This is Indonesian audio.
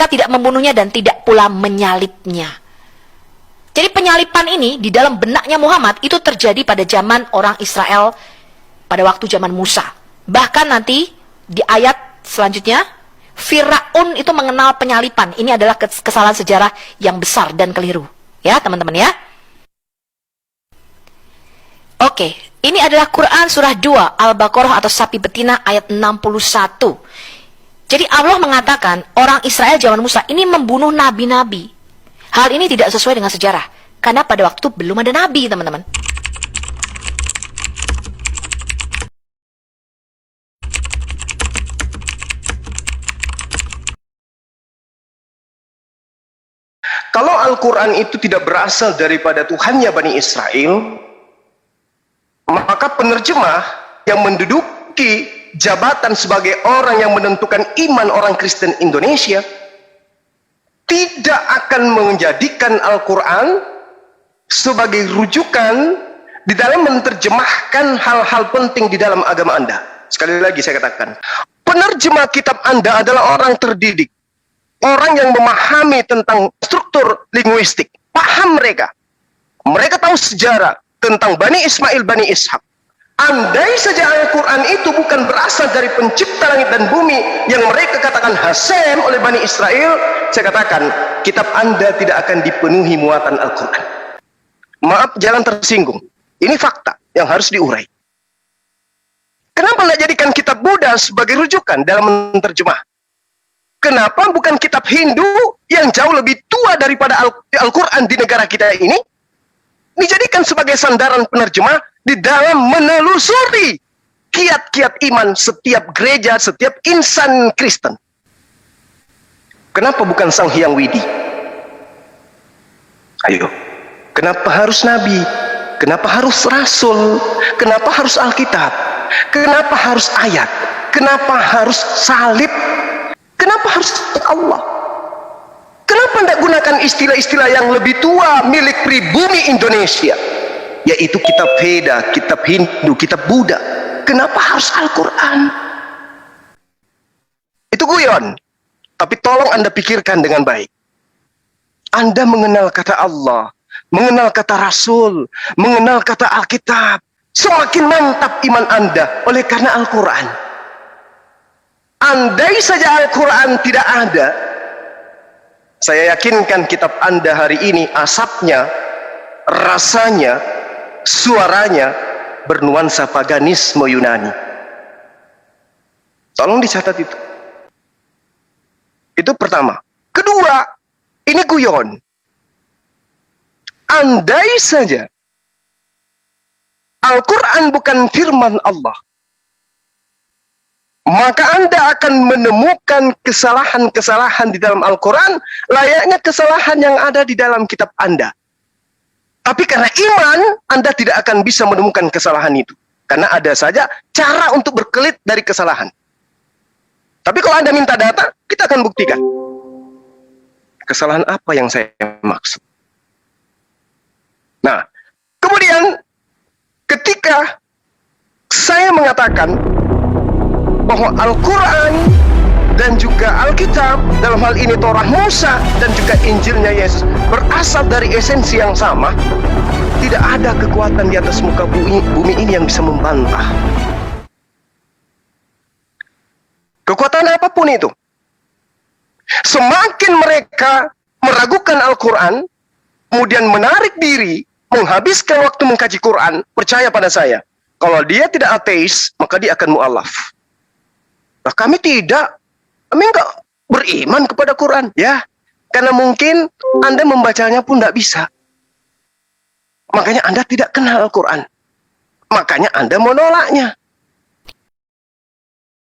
tidak membunuhnya dan tidak pula menyalibnya. Jadi penyalipan ini di dalam benaknya Muhammad itu terjadi pada zaman orang Israel pada waktu zaman Musa. Bahkan nanti di ayat selanjutnya, Firaun itu mengenal penyalipan. Ini adalah kesalahan sejarah yang besar dan keliru. Ya teman-teman ya. Oke, ini adalah Quran surah 2 Al-Baqarah atau sapi betina ayat 61. Jadi Allah mengatakan orang Israel zaman Musa ini membunuh nabi-nabi. Hal ini tidak sesuai dengan sejarah. Karena pada waktu itu belum ada nabi, teman-teman. Kalau Al-Quran itu tidak berasal daripada Tuhannya Bani Israel, maka penerjemah yang menduduki jabatan sebagai orang yang menentukan iman orang Kristen Indonesia tidak akan menjadikan Al-Quran sebagai rujukan di dalam menerjemahkan hal-hal penting di dalam agama Anda. Sekali lagi saya katakan, penerjemah kitab Anda adalah orang terdidik, orang yang memahami tentang struktur linguistik, paham mereka. Mereka tahu sejarah tentang Bani Ismail, Bani Ishak. Andai saja Al-Quran itu bukan berasal dari pencipta langit dan bumi yang mereka katakan Hasem oleh Bani Israel, saya katakan kitab Anda tidak akan dipenuhi muatan Al-Quran. Maaf, jangan tersinggung. Ini fakta yang harus diurai. Kenapa tidak jadikan kitab Buddha sebagai rujukan dalam menerjemah? Kenapa bukan kitab Hindu yang jauh lebih tua daripada Al-Quran di negara kita ini dijadikan sebagai sandaran penerjemah di dalam menelusuri kiat-kiat iman setiap gereja, setiap insan Kristen? Kenapa bukan Sang Hyang Widi? Ayo, kenapa harus nabi? Kenapa harus rasul? Kenapa harus Alkitab? Kenapa harus ayat? Kenapa harus salib? Kenapa harus Allah? Kenapa tidak gunakan istilah-istilah yang lebih tua milik pribumi Indonesia, yaitu kitab Veda, kitab Hindu, kitab Buddha? Kenapa harus Al-Quran? Itu guyon. Tapi tolong Anda pikirkan dengan baik. Anda mengenal kata Allah, mengenal kata Rasul, mengenal kata Alkitab. Semakin mantap iman Anda oleh karena Al-Quran. Andai saja Al-Quran tidak ada, saya yakinkan kitab Anda hari ini asapnya, rasanya, suaranya bernuansa paganisme Yunani. Tolong dicatat itu. Itu pertama. Kedua, ini guyon. Andai saja Al-Quran bukan firman Allah, maka Anda akan menemukan kesalahan-kesalahan di dalam Al-Quran layaknya kesalahan yang ada di dalam kitab Anda. Tapi karena iman, Anda tidak akan bisa menemukan kesalahan itu. Karena ada saja cara untuk berkelit dari kesalahan. Tapi kalau Anda minta data, kita akan buktikan. Kesalahan apa yang saya maksud? Nah, kemudian ketika saya mengatakan bahwa Al-Quran dan juga Alkitab, dalam hal ini Torah Musa dan juga Injilnya Yesus, berasal dari esensi yang sama, tidak ada kekuatan di atas muka bumi ini yang bisa membantah. Kekuatan apapun itu, semakin mereka meragukan Al-Quran, kemudian menarik diri, menghabiskan waktu mengkaji Quran, percaya pada saya, kalau dia tidak ateis, maka dia akan mu'alaf. Nah, kami tidak, kami enggak beriman kepada Quran, ya, karena mungkin Anda membacanya pun tidak bisa. Makanya Anda tidak kenal Al-Quran. Makanya Anda menolaknya.